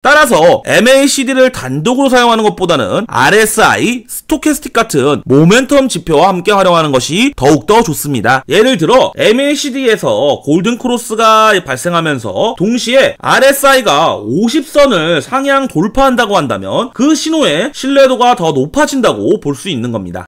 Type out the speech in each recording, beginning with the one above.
따라서 MACD를 단독으로 사용하는 것보다는 RSI, 스토캐스틱 같은 모멘텀 지표와 함께 활용하는 것이 더욱더 좋습니다. 예를 들어 MACD에서 골든크로스가 발생하면서 동시에 RSI가 50선을 상향 돌파한다고 한다면 그 신호의 신뢰도가 더 높아진다고 볼 수 있는 겁니다.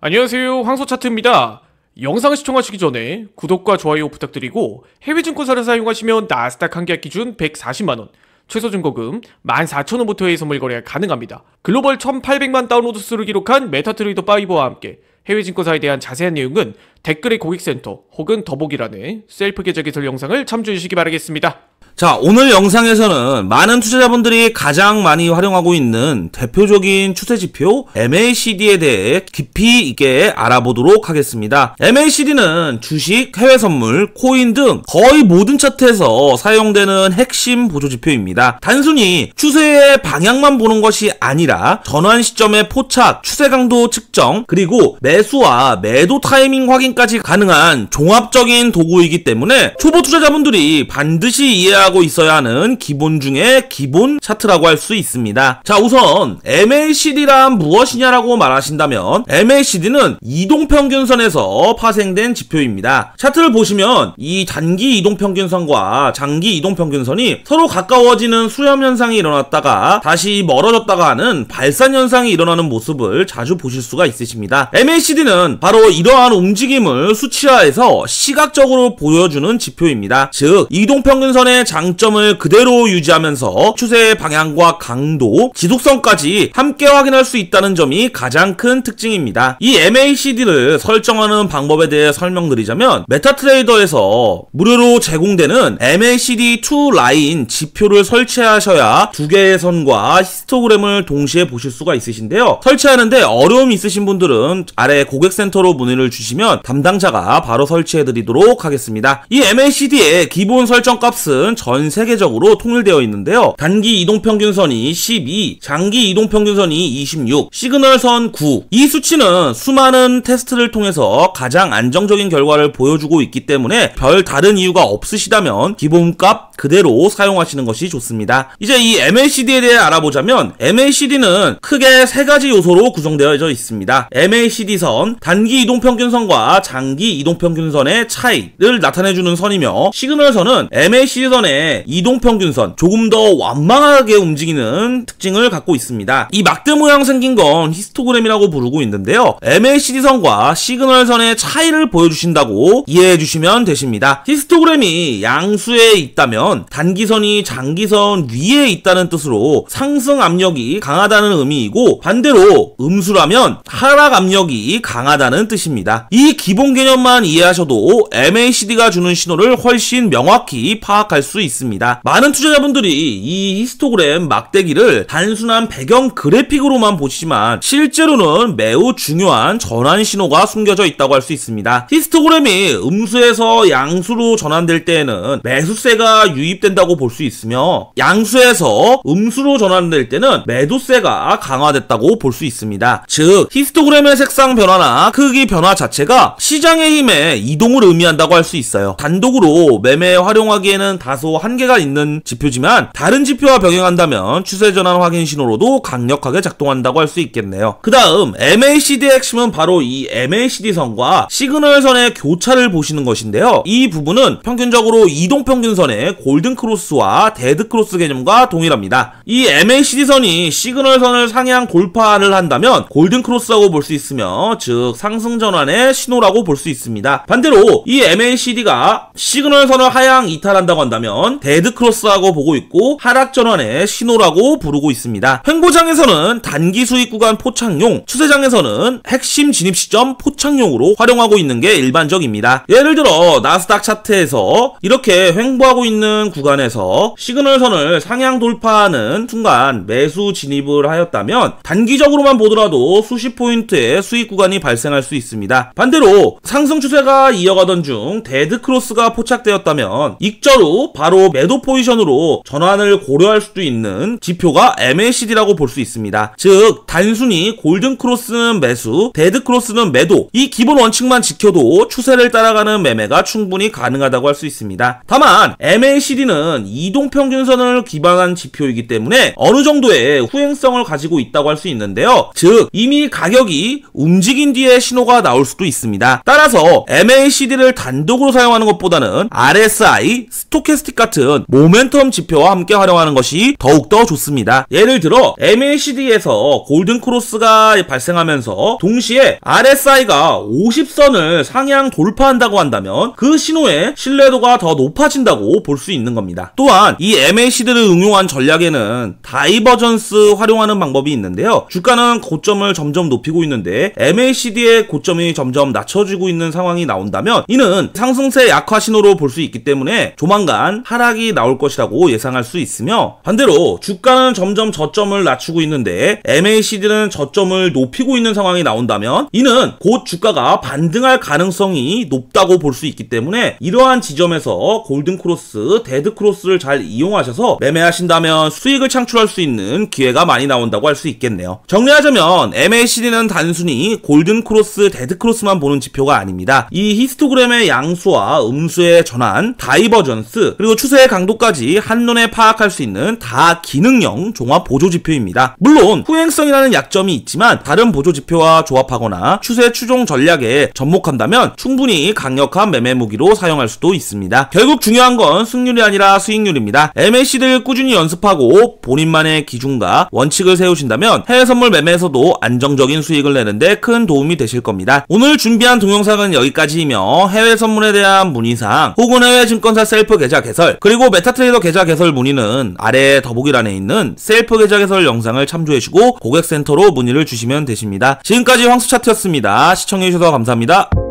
안녕하세요, 황소차트입니다. 영상 시청하시기 전에 구독과 좋아요 부탁드리고 해외증권사를 사용하시면 나스닥 한계약 기준 140만원, 최소증거금 14,000원부터의 선물 거래가 가능합니다. 글로벌 1,800만 다운로드 수를 기록한 메타트레이더 5와 함께 해외증권사에 대한 자세한 내용은 댓글의 고객센터 혹은 더보기란에 셀프 계좌 개설 영상을 참조해 주시기 바라겠습니다. 자, 오늘 영상에서는 많은 투자자분들이 가장 많이 활용하고 있는 대표적인 추세지표 MACD에 대해 깊이 있게 알아보도록 하겠습니다. MACD는 주식, 해외선물, 코인 등 거의 모든 차트에서 사용되는 핵심 보조지표입니다. 단순히 추세의 방향만 보는 것이 아니라 전환 시점의 포착, 추세 강도 측정, 그리고 매수와 매도 타이밍 확인까지 가능한 종합적인 도구이기 때문에 초보 투자자분들이 반드시 이해하고 있어야 하는 기본 중에 기본 차트라고 할 수 있습니다. 자, 우선 MACD란 무엇이냐라고 말하신다면 MACD는 이동평균선에서 파생된 지표입니다. 차트를 보시면 이 단기 이동평균선과 장기 이동평균선이 서로 가까워지는 수렴현상이 일어났다가 다시 멀어졌다가 하는 발산현상이 일어나는 모습을 자주 보실 수가 있으십니다. MACD는 바로 이러한 움직임을 수치화해서 시각적으로 보여주는 지표입니다. 즉 이동평균선의 장점을 그대로 유지하면서 추세의 방향과 강도, 지속성까지 함께 확인할 수 있다는 점이 가장 큰 특징입니다. 이 MACD를 설정하는 방법에 대해 설명드리자면 메타트레이더에서 무료로 제공되는 MACD2 라인 지표를 설치하셔야 두 개의 선과 히스토그램을 동시에 보실 수가 있으신데요. 설치하는데 어려움이 있으신 분들은 아래 고객센터로 문의를 주시면 담당자가 바로 설치해드리도록 하겠습니다. 이 MACD의 기본 설정 값은 전 세계적으로 통일되어 있는데요. 단기 이동평균선이 12, 장기 이동평균선이 26, 시그널선 9. 이 수치는 수많은 테스트를 통해서 가장 안정적인 결과를 보여주고 있기 때문에 별 다른 이유가 없으시다면 기본값 그대로 사용하시는 것이 좋습니다. 이제 이 MACD에 대해 알아보자면 MACD는 크게 세 가지 요소로 구성되어 있습니다. MACD선, 단기 이동평균선과 장기 이동평균선의 차이를 나타내주는 선이며, 시그널선은 MACD선의 이동평균선, 조금 더 완만하게 움직이는 특징을 갖고 있습니다. 이 막대 모양 생긴 건 히스토그램이라고 부르고 있는데요. MACD선과 시그널선의 차이를 보여주신다고 이해해 주시면 되십니다. 히스토그램이 양수에 있다면 단기선이 장기선 위에 있다는 뜻으로 상승 압력이 강하다는 의미이고, 반대로 음수라면 하락 압력이 강하다는 뜻입니다. 이 기본 개념만 이해하셔도 MACD가 주는 신호를 훨씬 명확히 파악할 수 있습니다. 많은 투자자분들이 이 히스토그램 막대기를 단순한 배경 그래픽으로만 보시지만 실제로는 매우 중요한 전환 신호가 숨겨져 있다고 할 수 있습니다. 히스토그램이 음수에서 양수로 전환될 때에는 매수세가 유입된다고 볼 수 있으며, 양수에서 음수로 전환될 때는 매도세가 강화됐다고 볼 수 있습니다. 즉 히스토그램의 색상 변화나 크기 변화 자체가 시장의 힘의 이동을 의미한다고 할 수 있어요. 단독으로 매매에 활용하기에는 다소 한계가 있는 지표지만 다른 지표와 병행한다면 추세 전환 확인 신호로도 강력하게 작동한다고 할 수 있겠네요. 그 다음 MACD의 핵심은 바로 이 MACD선과 시그널선의 교차를 보시는 것인데요. 이 부분은 평균적으로 이동평균선의 골든크로스와 데드크로스 개념과 동일합니다. 이 MACD선이 시그널선을 상향 돌파를 한다면 골든크로스라고 볼 수 있으며, 즉 상승 전환의 신호라고 볼 수 있습니다. 반대로 이 MACD가 시그널선을 하향 이탈한다고 한다면 데드크로스라고 보고 있고, 하락 전환의 신호라고 부르고 있습니다. 횡보장에서는 단기 수익 구간 포착용, 추세장에서는 핵심 진입 시점 포착용으로 활용하고 있는 게 일반적입니다. 예를 들어 나스닥 차트에서 이렇게 횡보하고 있는 구간에서 시그널선을 상향 돌파하는 순간 매수 진입을 하였다면 단기적으로만 보더라도 수십 포인트의 수익 구간이 발생할 수 있습니다. 반대로 상승 추세가 이어가던 중 데드크로스가 포착되었다면 익절 후 바로 바로 매도 포지션으로 전환을 고려할 수도 있는 지표가 MACD라고 볼 수 있습니다. 즉 단순히 골든 크로스는 매수, 데드 크로스는 매도, 이 기본 원칙만 지켜도 추세를 따라가는 매매가 충분히 가능하다고 할 수 있습니다. 다만 MACD는 이동평균선을 기반한 지표이기 때문에 어느 정도의 후행성을 가지고 있다고 할 수 있는데요. 즉 이미 가격이 움직인 뒤에 신호가 나올 수도 있습니다. 따라서 MACD를 단독으로 사용하는 것보다는 RSI, 스토캐스틱 같은 모멘텀 지표와 함께 활용하는 것이 더욱더 좋습니다. 예를 들어 MACD에서 골든 크로스가 발생하면서 동시에 RSI가 50선을 상향 돌파한다고 한다면 그 신호의 신뢰도가 더 높아진다고 볼 수 있는 겁니다. 또한 이 MACD를 응용한 전략에는 다이버전스 활용하는 방법이 있는데요. 주가는 고점을 점점 높이고 있는데 MACD의 고점이 점점 낮춰지고 있는 상황이 나온다면 이는 상승세 약화 신호로 볼 수 있기 때문에 조만간 하락이 나올 것이라고 예상할 수 있으며, 반대로 주가는 점점 저점을 낮추고 있는데 MACD는 저점을 높이고 있는 상황이 나온다면 이는 곧 주가가 반등할 가능성이 높다고 볼 수 있기 때문에 이러한 지점에서 골든 크로스, 데드 크로스를 잘 이용하셔서 매매하신다면 수익을 창출할 수 있는 기회가 많이 나온다고 할 수 있겠네요. 정리하자면 MACD는 단순히 골든 크로스, 데드 크로스만 보는 지표가 아닙니다. 이 히스토그램의 양수와 음수의 전환, 다이버전스, 그리고 추세의 강도까지 한눈에 파악할 수 있는 다기능형 종합 보조 지표입니다. 물론 후행성이라는 약점이 있지만 다른 보조 지표와 조합하거나 추세 추종 전략에 접목한다면 충분히 강력한 매매 무기로 사용할 수도 있습니다. 결국 중요한 건 승률이 아니라 수익률입니다. MACD를 꾸준히 연습하고 본인만의 기준과 원칙을 세우신다면 해외 선물 매매에서도 안정적인 수익을 내는데 큰 도움이 되실 겁니다. 오늘 준비한 동영상은 여기까지이며 해외 선물에 대한 문의사항 혹은 해외 증권사 셀프 계좌 개설, 그리고 메타트레이더 계좌 개설 문의는 아래 더보기란에 있는 셀프 계좌 개설 영상을 참조해주시고 고객센터로 문의를 주시면 되십니다. 지금까지 황수차트였습니다. 시청해주셔서 감사합니다.